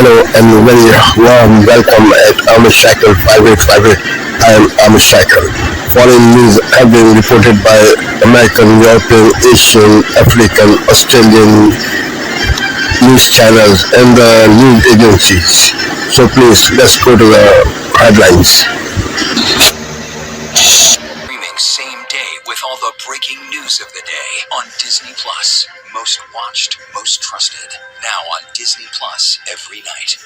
Hello and very warm welcome at Amish Cycle 5858. I am Amish Cycle. Foreign news have been reported by American, European, Asian, African, Australian news channels and the news agencies. So please let's go to the headlines. Streaming same day with all the breaking news of the day on Disney Plus. Most watched, most trusted. Now on Disney Plus every night.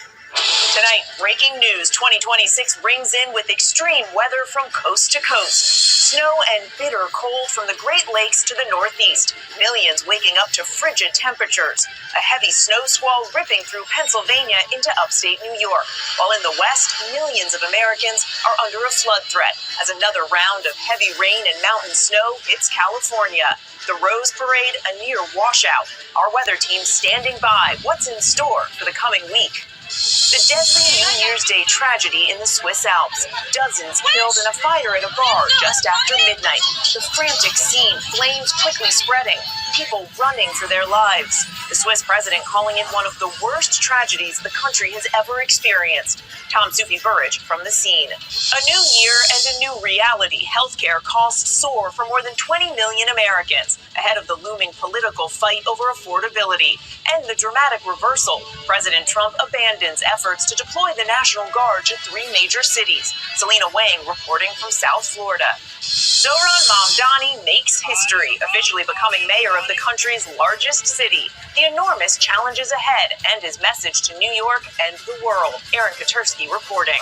Tonight, breaking news 2026 rings in with extreme weather from coast to coast. Snow and bitter cold from the Great Lakes to the Northeast. Millions waking up to frigid temperatures. A heavy snow squall ripping through Pennsylvania into upstate New York. While in the West, millions of Americans are under a flood threat as another round of heavy rain and mountain snow hits California. The Rose Parade, a near washout. Our weather team standing by. What's in store for the coming week? The deadly New Year's Day tragedy in the Swiss Alps. Dozens killed in a fire at a bar just after midnight. The frantic scene, flames quickly spreading, people running for their lives. The Swiss president calling it one of the worst tragedies the country has ever experienced. Tom Sufi Burridge from the scene. A new year and a new reality. Healthcare costs soar for more than 20 million Americans, ahead of the looming political fight over affordability. And the dramatic reversal. President Trump abandons efforts to deploy the National Guard to 3 major cities. Selena Wang reporting from South Florida. Zohran Mamdani makes history, officially becoming mayor of the country's largest city. The enormous challenges ahead and his message to New York and the world. Aaron Katersky reporting.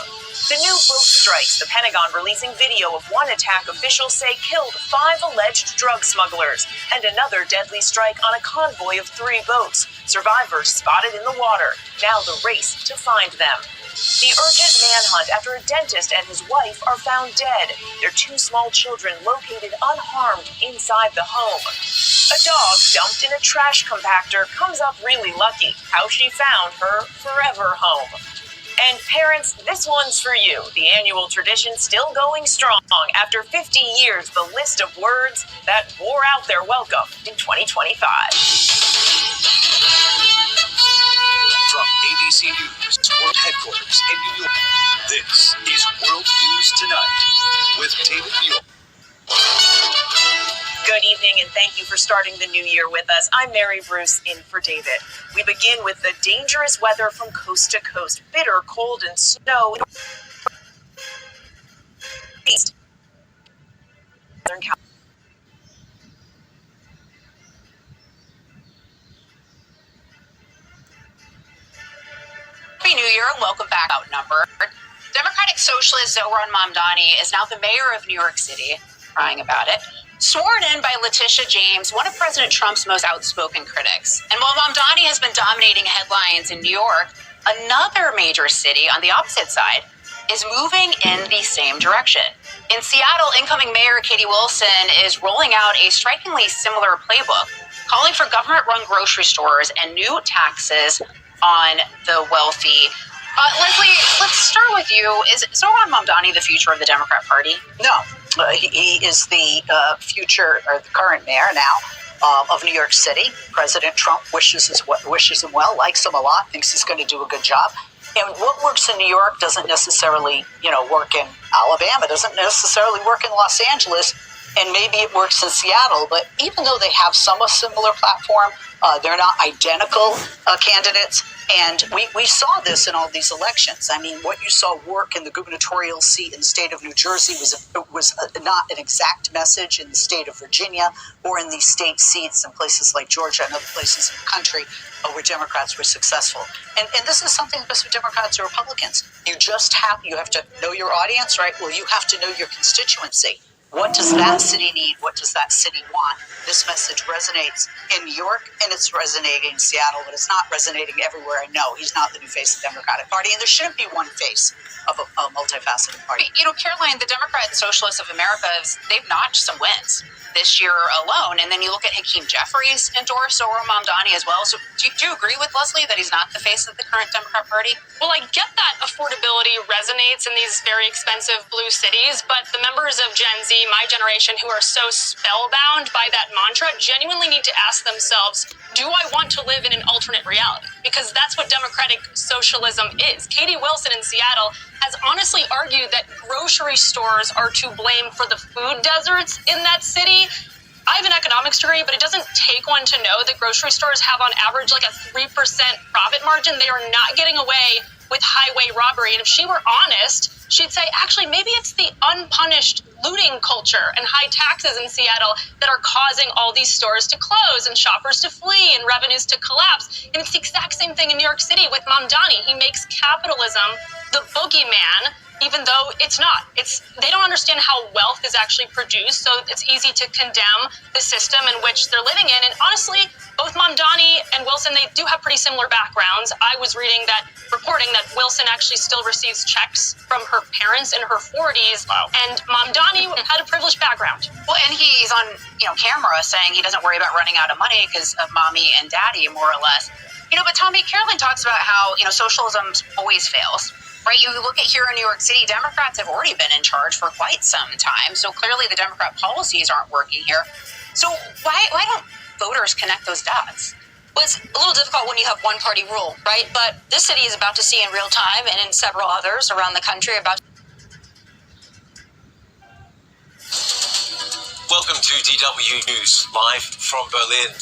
The new boat strikes, the Pentagon releasing video of one attack officials say killed 5 alleged drug smugglers, and another deadly strike on a convoy of 3 boats. Survivors spotted in the water. Now the race to find them. The urgent manhunt after a dentist and his wife are found dead. Their 2 small children located unharmed inside the home. A dog dumped in a trash compactor comes up really lucky. How she found her forever home. And parents, this one's for you. The annual tradition still going strong. After 50 years, the list of words that wore out their welcome in 2025. From ABC News World Headquarters in New York, this is World News Tonight with David Muir. Good evening, and thank you for starting the new year with us. I'm Mary Bruce, in for David. We begin with the dangerous weather from coast to coast. Bitter cold and snow. Happy New Year and welcome back. Outnumbered. Democratic Socialist Zohran Mamdani is now the mayor of New York City, crying about it. Sworn in by Letitia James, one of President Trump's most outspoken critics. And while Mamdani has been dominating headlines in New York, another major city on the opposite side is moving in the same direction. In Seattle, incoming Mayor Katie Wilson is rolling out a strikingly similar playbook, calling for government-run grocery stores and new taxes on the wealthy. Leslie, let's start with you. Is Zohran Mamdani the future of the Democrat Party? No. He is the future, or the current mayor now, of New York City. President Trump wishes him well, likes him a lot, thinks he's going to do a good job. And what works in New York doesn't necessarily, work in Alabama, doesn't necessarily work in Los Angeles, and maybe it works in Seattle. But even though they have somewhat similar platform, they're not identical candidates. And we saw this in all these elections. I mean, what you saw work in the gubernatorial seat in the state of New Jersey was not an exact message in the state of Virginia or in these state seats in places like Georgia and other places in the country where Democrats were successful. And this is something that goes with Democrats or Republicans. You have to know your audience, right? Well, you have to know your constituency. What does that city need? What does that city want? This message resonates in New York, and it's resonating in Seattle, but it's not resonating everywhere. I know he's not the new face of the Democratic Party, and there shouldn't be one face of a multifaceted party. Caroline, the Democrat Socialists of America, they've notched some wins this year alone. And then you look at Hakeem Jeffries endorsed Zohran Mamdani as well. So do you agree with Leslie that he's not the face of the current Democrat Party? Well, I get that affordability resonates in these very expensive blue cities, but the members of Gen Z, my generation, who are so spellbound by that mantra, genuinely need to ask themselves, do I want to live in an alternate reality? Because that's what democratic socialism is. Katie Wilson in Seattle has honestly argued that grocery stores are to blame for the food deserts in that city. I have an economics degree, but it doesn't take one to know that grocery stores have on average like a 3% profit margin. They are not getting away with highway robbery. And if she were honest, she'd say, actually, maybe it's the unpunished looting culture and high taxes in Seattle that are causing all these stores to close and shoppers to flee and revenues to collapse. And it's the exact same thing in New York City with Mamdani. He makes capitalism the boogeyman, even though it's not. They don't understand how wealth is actually produced, so it's easy to condemn the system in which they're living in. And honestly, both Mamdani and Wilson, they do have pretty similar backgrounds. I was reporting that Wilson actually still receives checks from her parents in her 40s. Wow. And Mamdani had a privileged background. Well, and he's on, camera saying he doesn't worry about running out of money because of mommy and daddy, more or less. But Tommy, Carolyn talks about how, socialism always fails. Right, you look at here in New York City, Democrats have already been in charge for quite some time. So clearly the Democrat policies aren't working here. So why don't voters connect those dots? Well, it's a little difficult when you have one party rule, right? But this city is about to see in real time, and in several others around the country, Welcome to DW News, live from Berlin.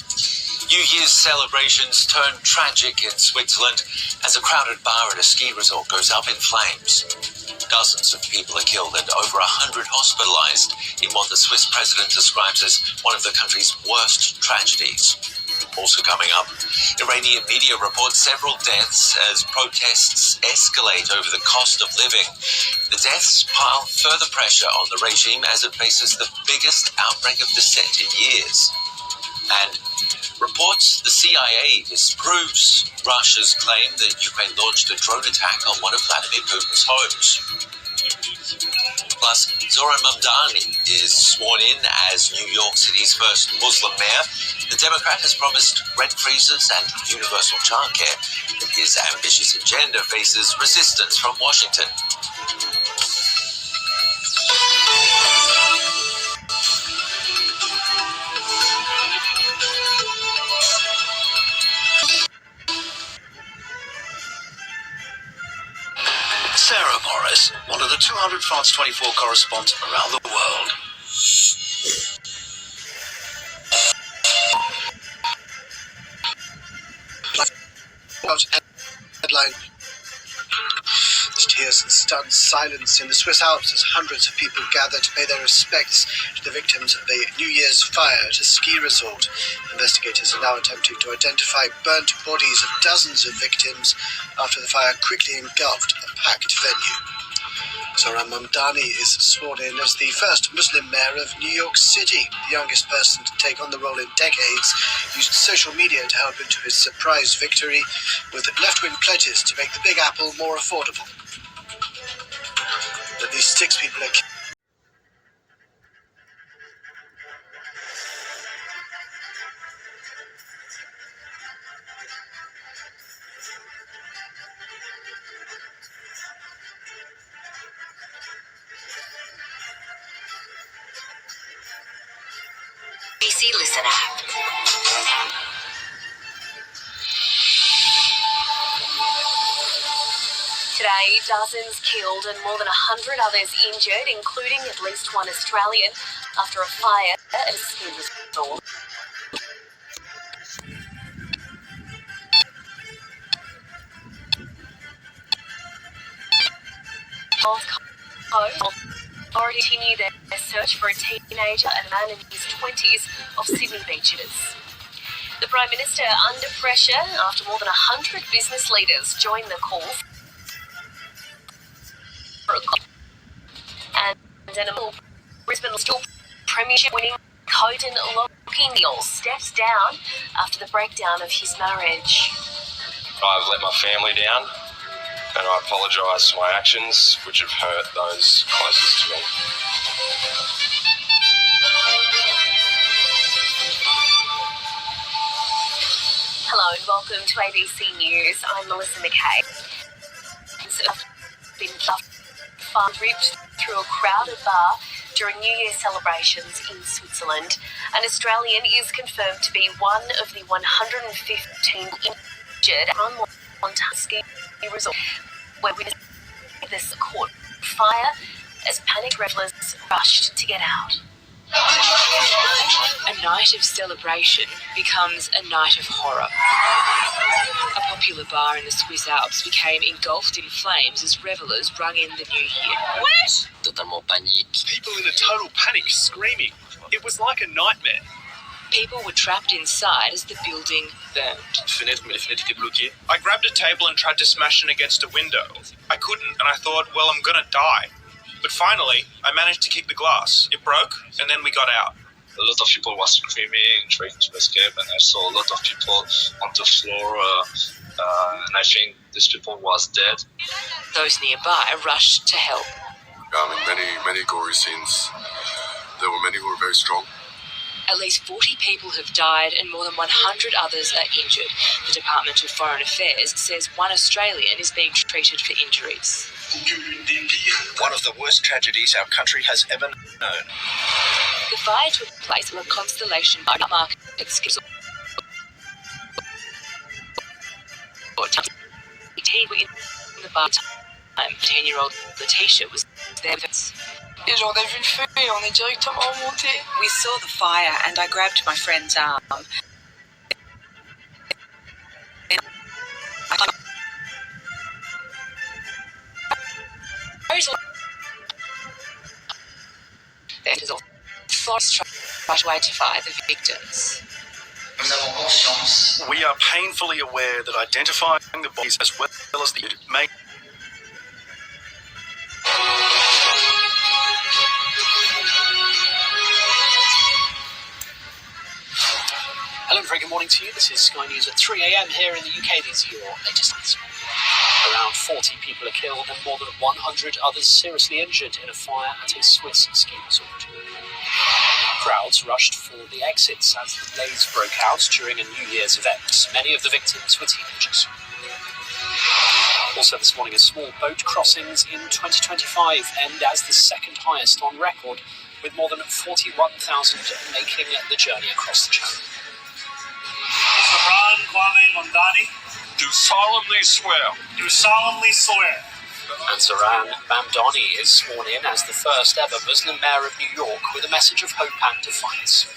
New Year's celebrations turn tragic in Switzerland as a crowded bar at a ski resort goes up in flames. Dozens of people are killed and over 100 hospitalized in what the Swiss president describes as one of the country's worst tragedies. Also coming up, Iranian media report several deaths as protests escalate over the cost of living. The deaths pile further pressure on the regime as it faces the biggest outbreak of dissent in years. And reports the CIA disproves Russia's claim that Ukraine launched a drone attack on one of Vladimir Putin's homes. Plus, Zoran Mamdani is sworn in as New York City's first Muslim mayor. The Democrat has promised rent freezes and universal childcare. His ambitious agenda faces resistance from Washington. Sarah Morris, one of the 200 France 24 correspondents around the world. Headline. There's tears and stunned silence in the Swiss Alps as hundreds of people gather to pay their respects to the victims of the New Year's fire at a ski resort. Investigators are now attempting to identify burnt bodies of dozens of victims after the fire quickly engulfed a packed venue. Zoran Mamdani is sworn in as the first Muslim mayor of New York City. The youngest person to take on the role in decades used social media to help into his surprise victory with left-wing pledges to make the Big Apple more affordable. At least 6 people are killed. BBC Listen app. Today, dozens killed and more than 100 others injured, including at least one Australian, after a fire at a ski resort. Authorities continue their search for a teenager and a man in his 20s off Sydney beaches. The Prime Minister under pressure after more than 100 business leaders joined the call for a and an Brisbane still premiership winning Coden Locking steps down after the breakdown of his marriage. I've let my family down, and I apologise for my actions, which have hurt those closest to me. Hello and welcome to ABC News. I'm Melissa McKay. I've been ripped through a crowded bar during New Year celebrations in Switzerland. An Australian is confirmed to be one of the 115 injured on Montana ski resort, where witnesses caught fire as panicked revelers rushed to get out. A night of celebration becomes a night of horror. A popular bar in the Swiss Alps became engulfed in flames as revellers rung in the new year. Totalement panique. People in a total panic, screaming. It was like a nightmare. People were trapped inside as the building burned. Les fenêtres étaient bloquées. I grabbed a table and tried to smash it against a window. I couldn't, and I thought, well, I'm gonna die. But finally, I managed to kick the glass. It broke, and then we got out. A lot of people were screaming, trying to escape, and I saw a lot of people on the floor, and I think these people was dead. Those nearby rushed to help. Many gory scenes. There were many who were very strong. At least 40 people have died and more than 100 others are injured. The Department of Foreign Affairs says one Australian is being treated for injuries. One of the worst tragedies our country has ever known. The fire took place on a Constellation market ski resort. 18 were in the bar time. 10-year-old Letitia was there with us. Et genre, on a vu le feu et on est directement remonté. We saw the fire and I grabbed my friend's arm. That is all. Authorities try to identify the victims. We are painfully aware that identifying the bodies as well as the may. Hello and very good morning to you. This is Sky News at 3 a.m. here in the UK. These are your latest news. Around 40 people are killed and more than 100 others seriously injured in a fire at a Swiss ski resort. Crowds rushed for the exits as the blaze broke out during a New Year's event. Many of the victims were teenagers. Also this morning, a small boat crossings in 2025 end as the second highest on record, with more than 41,000 making the journey across the channel. Do solemnly swear. Do solemnly swear. And Zohran Mamdani is sworn in as the first ever Muslim mayor of New York with a message of hope and defiance.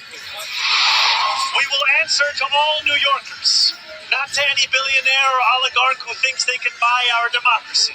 We will answer to all New Yorkers, not to any billionaire or oligarch who thinks they can buy our democracy.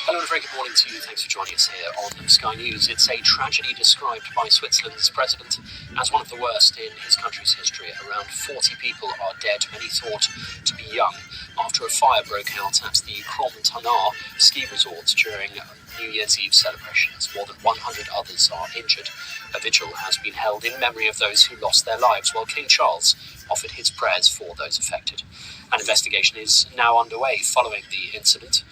Hello and a very good morning to you. Thanks for joining us here on Sky News. It's a tragedy described by Switzerland's president as one of the worst in his country's history. Around 40 people are dead, many thought to be young, after a fire broke out at the Montana ski resort during New Year's Eve celebrations. More than 100 others are injured. A vigil has been held in memory of those who lost their lives, while King Charles offered his prayers for those affected. An investigation is now underway following the incident.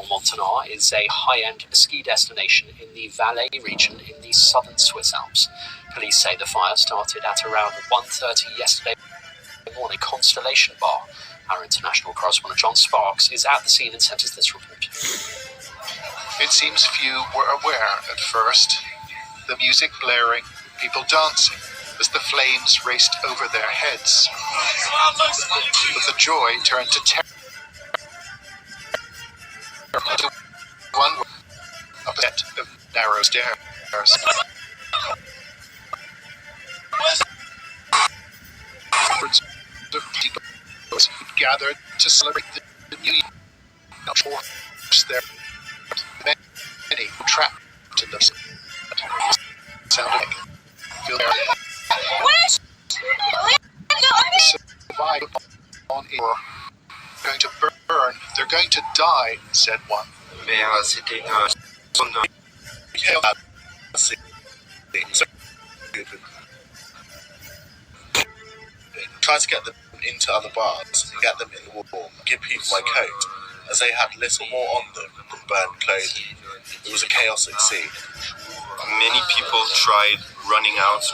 Montana is a high-end ski destination in the Valais region in the southern Swiss Alps. Police say the fire started at around 1:30 yesterday morning. Constellation Bar. Our international correspondent John Sparks is at the scene and sent us this report. It seems few were aware at first. The music blaring, people dancing as the flames raced over their heads. But the joy turned to terror. One a set of narrow stairs. Hundreds of people gathered to celebrate the new year. Not force their many trapped in the sound of feel their survive on air. Going to burn, they're going to die, said one. Try to get them into other bars and get them in the wall, give people my coat, as they had little more on them than burned clothing. It was a chaotic scene. Many people tried running out.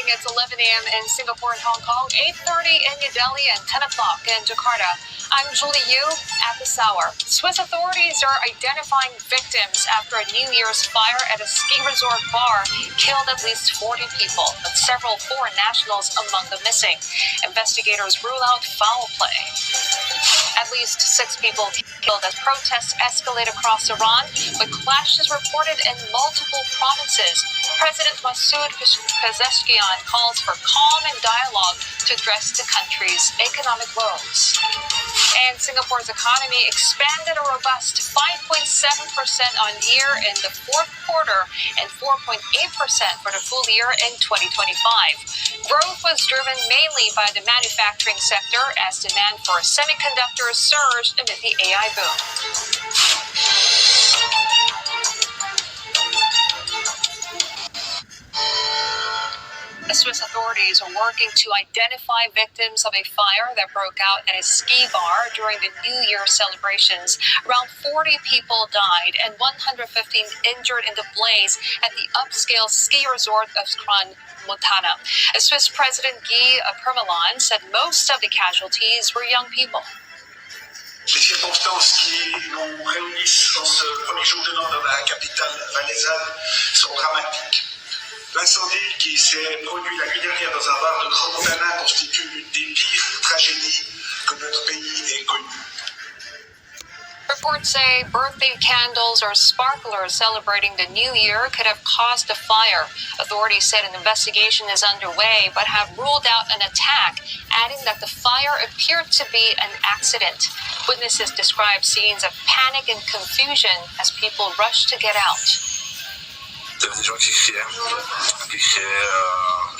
morning. It's 11 a.m. in Singapore and Hong Kong, 8:30 in New Delhi, and 10 o'clock in Jakarta. I'm Julie Yu at this hour. Swiss authorities are identifying victims after a New Year's fire at a ski resort bar killed at least 40 people, with several foreign nationals among the missing. Investigators rule out foul play. At least 6 people killed as protests escalate across Iran, with clashes reported in multiple provinces. President Masoud Pezeshkian calls for calm and dialogue to address the country's economic woes. And Singapore's economy expanded a robust 5.7% on year in the fourth quarter and 4.8% for the full year in 2025. Growth was driven mainly by the manufacturing sector as demand for semiconductors surged amid the AI boom. The Swiss authorities are working to identify victims of a fire that broke out at a ski bar during the New Year celebrations. Around 40 people died and 115 injured in the blaze at the upscale ski resort of Crans-Montana. Swiss President Guy Parmelin said most of the casualties were young people. Les circonstances qui nous réunissent en ce premier jour de l'an dans la capitale valaisanne sont dramatiques. L'incendie qui s'est produit la nuit dernière dans un bar de Crans-Montana constitue l'une des pires tragédies que notre pays ait connues. Reports say birthday candles or sparklers celebrating the new year could have caused the fire. Authorities said an investigation is underway, but have ruled out an attack, adding that the fire appeared to be an accident. Witnesses described scenes of panic and confusion as people rushed to get out. Il y avait des gens qui criaient,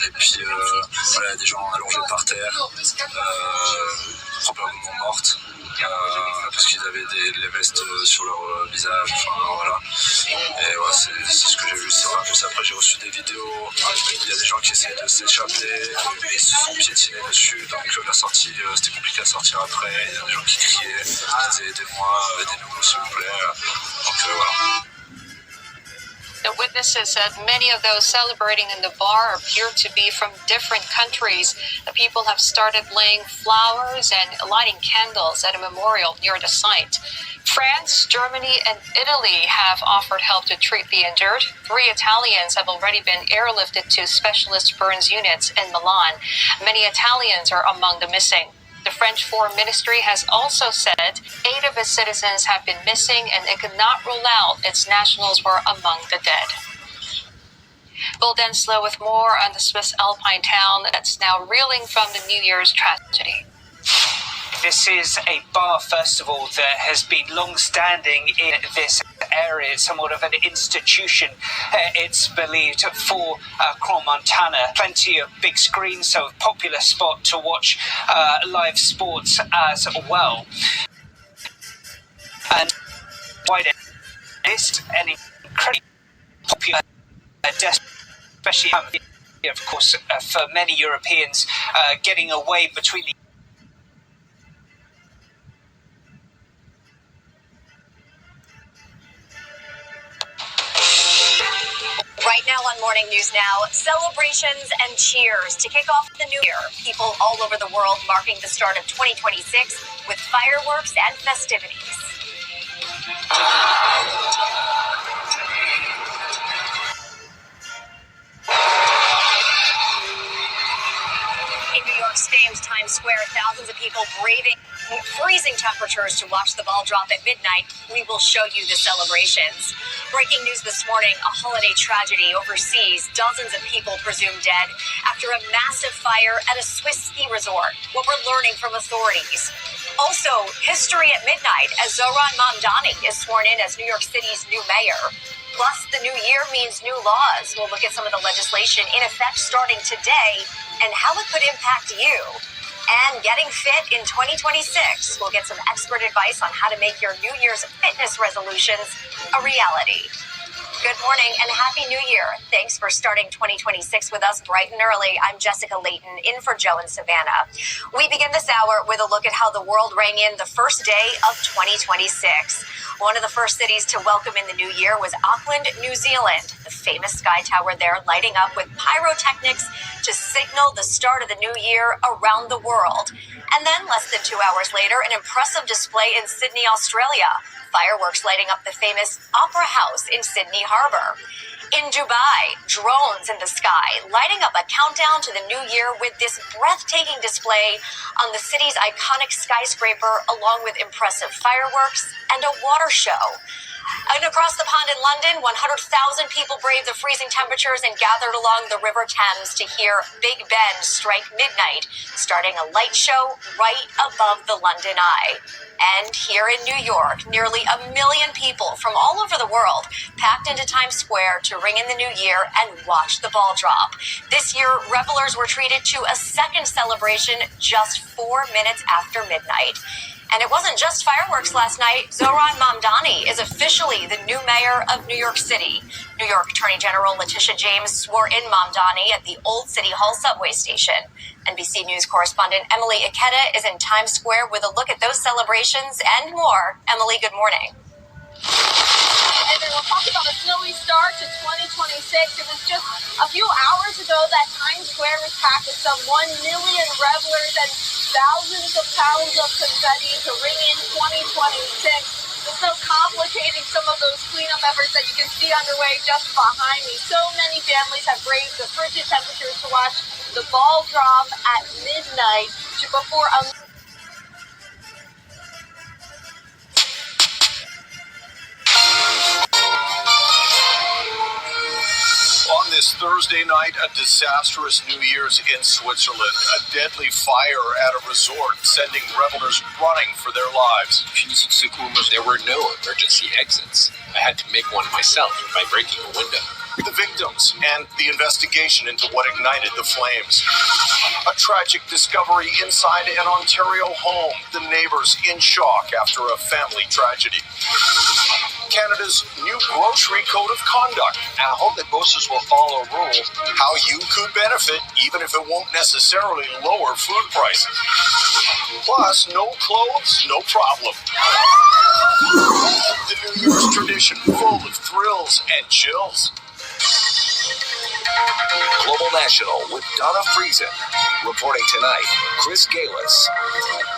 et puis voilà, des gens allongés par terre, probablement mortes, parce qu'ils avaient les vestes sur leur visage, enfin voilà. Et ouais, c'est ce que j'ai vu, c'est pas plus. Après j'ai reçu des vidéos, il y a des gens qui essaient de s'échapper, mais ils se sont piétinés dessus, donc la sortie, c'était compliqué à sortir après, il y a des gens qui criaient, qui disaient aidez-moi, aidez-nous s'il vous plaît, donc voilà. The witnesses said many of those celebrating in the bar appear to be from different countries. The people have started laying flowers and lighting candles at a memorial near the site. France, Germany, and Italy have offered help to treat the injured. 3 Italians have already been airlifted to specialist burns units in Milan. Many Italians are among the missing. The French Foreign Ministry has also said 8 of its citizens have been missing and it could not rule out its nationals were among the dead. Bill Denslow with more on the Swiss alpine town that's now reeling from the New Year's tragedy. This is a bar festival that has been long-standing in this area. It's somewhat of an institution, it's believed, for Crans-Montana. Plenty of big screens, so a popular spot to watch live sports as well. And why this an incredibly popular especially, of course, for many Europeans, getting away between the Right now on Morning News Now, celebrations and cheers to kick off the new year. People all over the world marking the start of 2026 with fireworks and festivities. In New York's famed Times Square, thousands of people braving freezing temperatures to watch the ball drop at midnight. We will show you the celebrations. Breaking news this morning, a holiday tragedy overseas. Dozens of people presumed dead after a massive fire at a Swiss ski resort. What we're learning from authorities. Also, history at midnight as Zohran Mamdani is sworn in as New York City's new mayor. Plus, the new year means new laws. We'll look at some of the legislation in effect starting today and how it could impact you. And getting fit in 2026. We'll get some expert advice on how to make your New Year's fitness resolutions a reality. Good morning and Happy New Year. Thanks for starting 2026 with us bright and early. I'm Jessica Layton, in for Joe and Savannah. We begin this hour with a look at how the world rang in the first day of 2026. One of the first cities to welcome in the new year was Auckland, New Zealand. The famous sky tower there lighting up with pyrotechnics to signal the start of the new year around the world. And then less than 2 hours later, an impressive display in Sydney, Australia. Fireworks lighting up the famous Opera House in Sydney Harbour. In Dubai, drones in the sky, lighting up a countdown to the new year with this breathtaking display on the city's iconic skyscraper, along with impressive fireworks and a water show. And across the pond in London, 100,000 people braved the freezing temperatures and gathered along the River Thames to hear Big Ben strike midnight, starting a light show right above the London Eye. And here in New York, nearly 1 million people from all over the world packed into Times Square to ring in the new year and watch the ball drop. This year, revelers were treated to a second celebration just 4 minutes after midnight. And it wasn't just fireworks last night. Zohran Mamdani is officially the new mayor of New York City. New York Attorney General Letitia James swore in Mamdani at the Old City Hall subway station. NBC News correspondent Emily Ikeda is in Times Square with a look at those celebrations and more. Emily, good morning. And then we'll talk about a snowy start to 2026. It was just a few hours ago that Times Square was packed with some 1 million revelers and thousands of pounds of confetti to ring in 2026. The snow complicating some of those cleanup efforts that you can see underway just behind me. So many families have braved the frigid temperatures to watch the ball drop at midnight before a On this Thursday night, a disastrous New Year's in Switzerland. A deadly fire at a resort, sending revelers running for their lives. There were no emergency exits. I had to make one myself by breaking a window. The victims and the investigation into what ignited the flames. A tragic discovery inside an Ontario home. The neighbors in shock after a family tragedy. Canada's new grocery code of conduct. I hope that grocers will follow rules. How you could benefit, even if it won't necessarily lower food prices. Plus, no clothes, no problem. The New Year's tradition, full of thrills and chills. Global National with Donna Friesen. Reporting tonight, Chris Galis.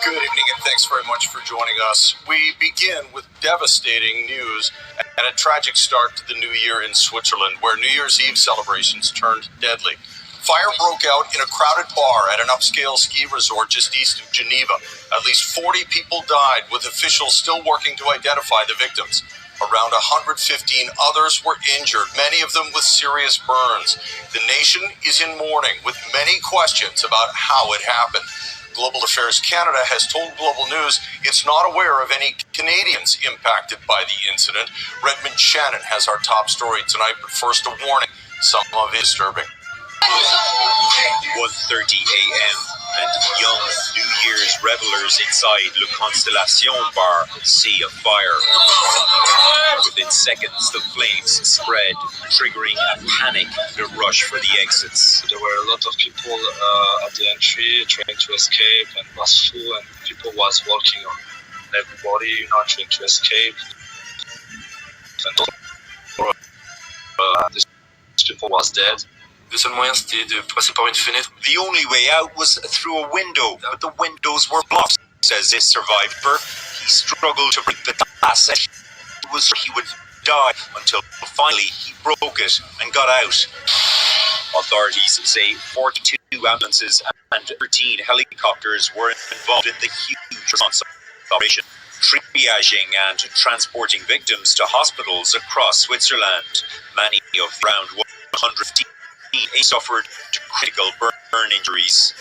Good evening and thanks very much for joining us. We begin with devastating news and a tragic start to the new year in Switzerland, where New Year's Eve celebrations turned deadly. Fire broke out in a crowded bar at an upscale ski resort just east of Geneva. At least 40 people died, with officials still working to identify the victims. Around 115 others were injured, many of them with serious burns. The nation is in mourning, with many questions about how it happened. Global Affairs Canada has told Global News it's not aware of any Canadians impacted by the incident. Redmond Shannon has our top story tonight, but first a warning, some of it is disturbing. 1:30 a.m. and young New Year's revelers inside Le Constellation bar see a fire. Within seconds, the flames spread, triggering a panic, the rush for the exits. There were a lot of people at the entry trying to escape, and it was full, and people was walking on everybody, trying to escape. And this people was dead. The only way out was through a window, but the windows were blocked, says this survivor. He struggled to break the glass and he would die until finally he broke it and got out. Authorities say 42 ambulances and 13 helicopters were involved in the huge response operation, triaging and transporting victims to hospitals across Switzerland. Many of around 115 suffered critical burn injuries.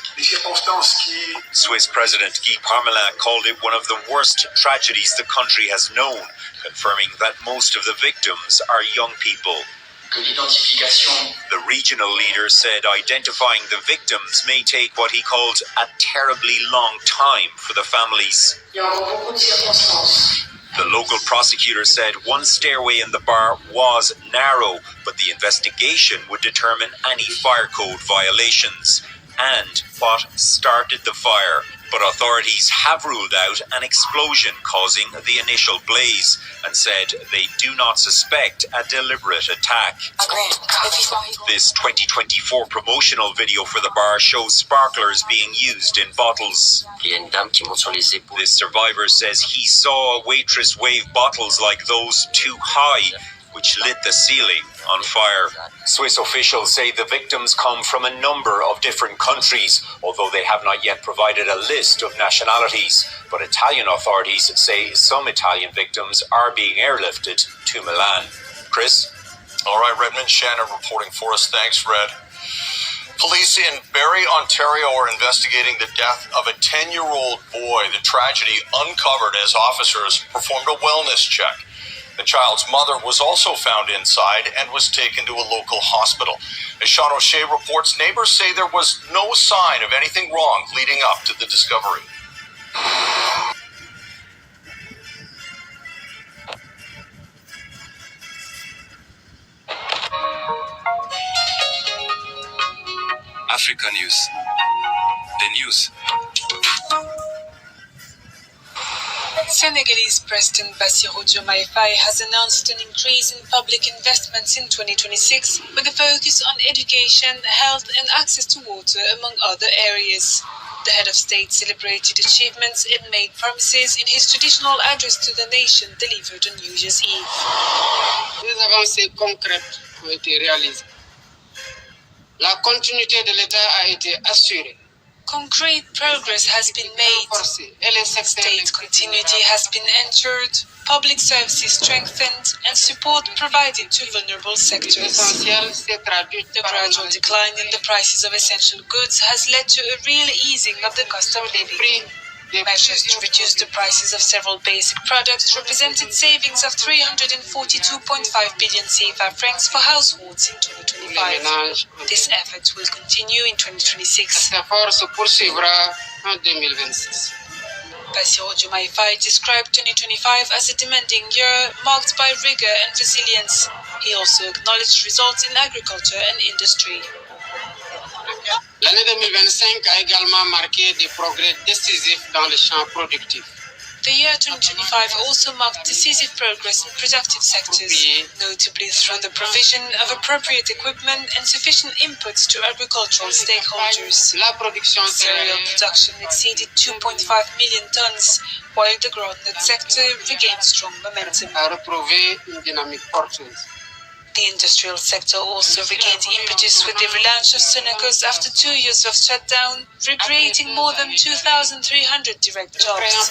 Swiss President Guy Parmelin called it one of the worst tragedies the country has known, confirming that most of the victims are young people. The regional leader said identifying the victims may take what he called a terribly long time for the families. The local prosecutor said one stairway in the bar was narrow, but the investigation would determine any fire code violations and what started the fire. But authorities have ruled out an explosion causing the initial blaze and said they do not suspect a deliberate attack. This 2024 promotional video for the bar shows sparklers being used in bottles. This survivor says he saw a waitress wave bottles like those too high, which lit the ceiling on fire. Swiss officials say the victims come from a number of different countries, although they have not yet provided a list of nationalities. But Italian authorities say some Italian victims are being airlifted to Milan. Chris? All right, Redmond Shannon reporting for us. Thanks, Red. Police in Barrie, Ontario are investigating the death of a 10-year-old boy. The tragedy uncovered as officers performed a wellness check. The child's mother was also found inside and was taken to a local hospital. As Sean O'Shea reports, neighbors say there was no sign of anything wrong leading up to the discovery. Africa News. The news. Senegalese President Bassirou Diomaye Faye has announced an increase in public investments in 2026 with a focus on education, health and access to water, among other areas. The head of state celebrated achievements and made promises in his traditional address to the nation delivered on New Year's Eve. Des avancées concrètes ont été réalisées. La continuité de l'État a été assurée. Concrete progress has been made. State continuity has been ensured, public services strengthened, and support provided to vulnerable sectors. The gradual decline in the prices of essential goods has led to a real easing of the cost of living. Measures to reduce the prices of several basic products represented savings of 342.5 billion CFA francs for households in 2025. This effort will continue in 2026. Bassirou Diomaye Faye described 2025 as a demanding year marked by rigor and resilience. He also acknowledged results in agriculture and industry. L'année 2025 a également marqué des progrès décisifs dans le champ productif. The year 2025 also marked decisive progress in productive sectors, notably through the provision of appropriate equipment and sufficient inputs to agricultural stakeholders. Cereal production exceeded 2.5 million tons, while the groundnut sector regained strong momentum. The industrial sector also regained impetus with the relaunch of Sonacos after 2 years of shutdown, recreating more than 2,300 direct jobs.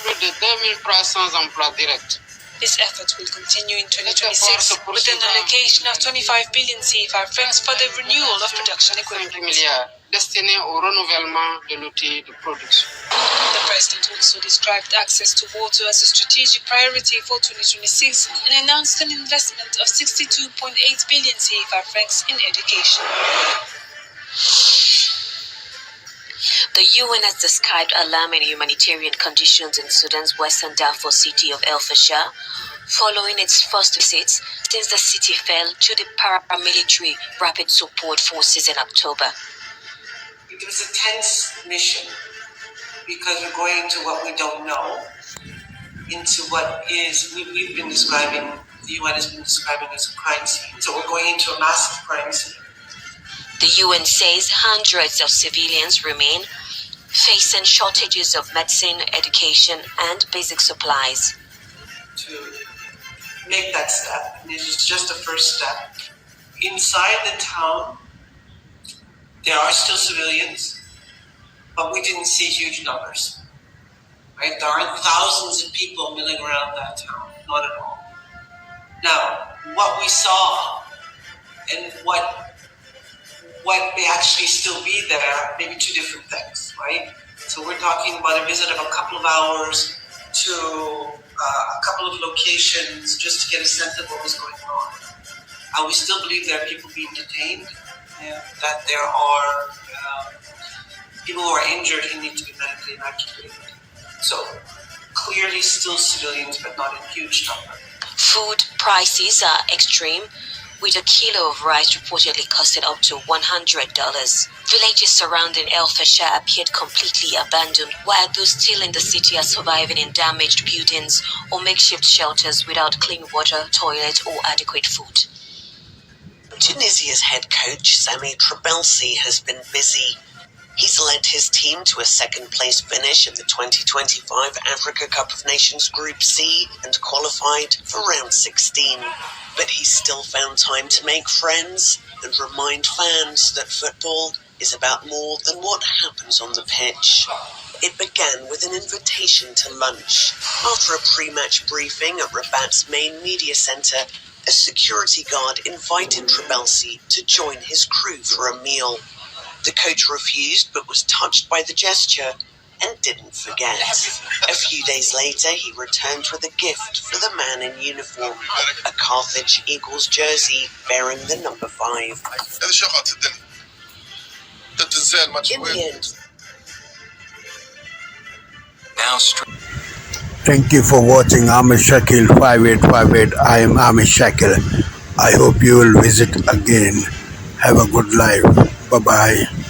This effort will continue in 2026 with an allocation of 25 billion CFA francs for the renewal of production equipment. Destiné au renouvellement de l'outil de production. The president also described access to water as a strategic priority for 2026 and announced an investment of 62.8 billion CFA francs in education. The UN has described alarming humanitarian conditions in Sudan's western Darfur city of El Fasher, following its first visit since the city fell to the paramilitary rapid support forces in October. It was a tense mission because we're going into what we don't know, into what is, we've been describing, the UN has been describing as a crime scene. So we're going into a massive crime scene. The UN says hundreds of civilians remain facing shortages of medicine, education, and basic supplies. To make that step, and it is just a first step. Inside the town, there are still civilians, but we didn't see huge numbers. Right? There aren't thousands of people milling around that town, not at all. Now, what we saw and what may actually still be there, maybe two different things, right? So we're talking about a visit of a couple of hours to a couple of locations just to get a sense of what was going on. We still believe there are people being detained, that there are people who are injured and need to be medically evacuated. So clearly still civilians, but not in huge number. Food prices are extreme, with a kilo of rice reportedly costing up to $100. Villages surrounding El Fasher appeared completely abandoned, while those still in the city are surviving in damaged buildings or makeshift shelters without clean water, toilet, or adequate food. Tunisia's head coach, Sami Trabelsi, has been busy. He's led his team to a second-place finish in the 2025 Africa Cup of Nations Group C and qualified for round 16. But he's still found time to make friends and remind fans that football is about more than what happens on the pitch. It began with an invitation to lunch. After a pre-match briefing at Rabat's main media centre, a security guard invited Trabelsi to join his crew for a meal. The coach refused but was touched by the gesture and didn't forget. A few days later, he returned with a gift for the man in uniform, a Carthage Eagles jersey bearing the number 5. In the end, Now thank you for watching Amish Shakil 5858. I am Amish Shakil. I hope you will visit again. Have a good life. Bye-bye.